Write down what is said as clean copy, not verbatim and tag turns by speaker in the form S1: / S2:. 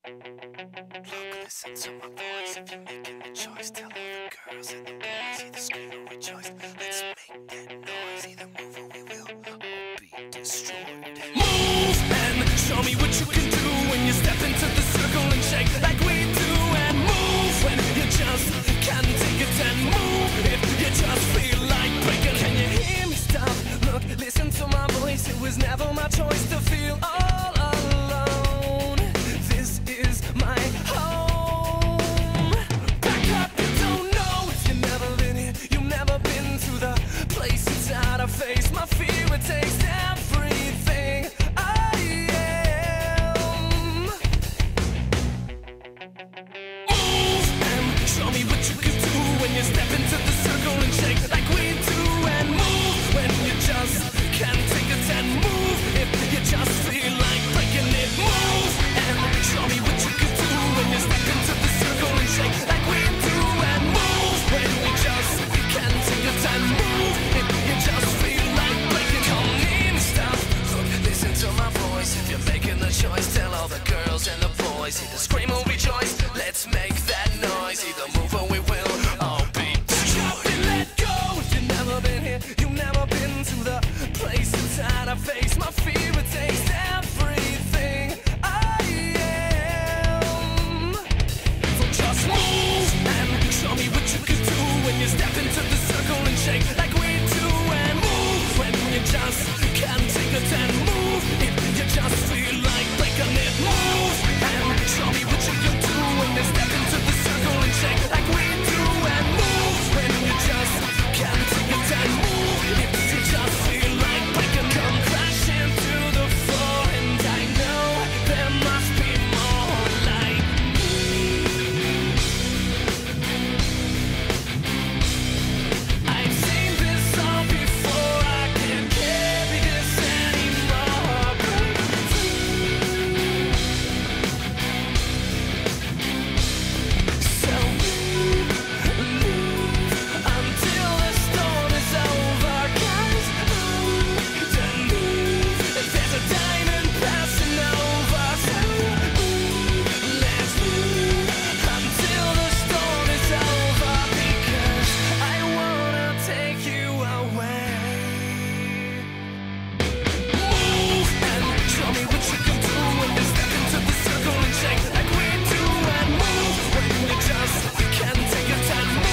S1: Look, listen to my voice. If you're making the choice, tell all the girls and the boys, either scream or rejoice. Let's make that noise. Either move or we will all be destroyed. Move and show me what you can do when you step into the circle and shake like we do. And move when you just can't take it. And move if you just feel like breaking. Can you hear me? Stop. Look, listen to my voice. It was never my choice to feel all alone. This is my home. Back up, you don't know if you've never been here. You've never been to the place inside I face. My fear, it takes everything I am. Move and show me what you can do when you step into the circle and shake like we do. And move when you just can't take it. And move if you just feel like breaking it. Move and show me what you can do when you step into the circle and shake like we do. And move when we just can't take it. And move if you just feel like breaking. Come in, stop, look, listen to my voice. If you're making the choice, tell all the girls and the boys, either scream or rejoice. Let's make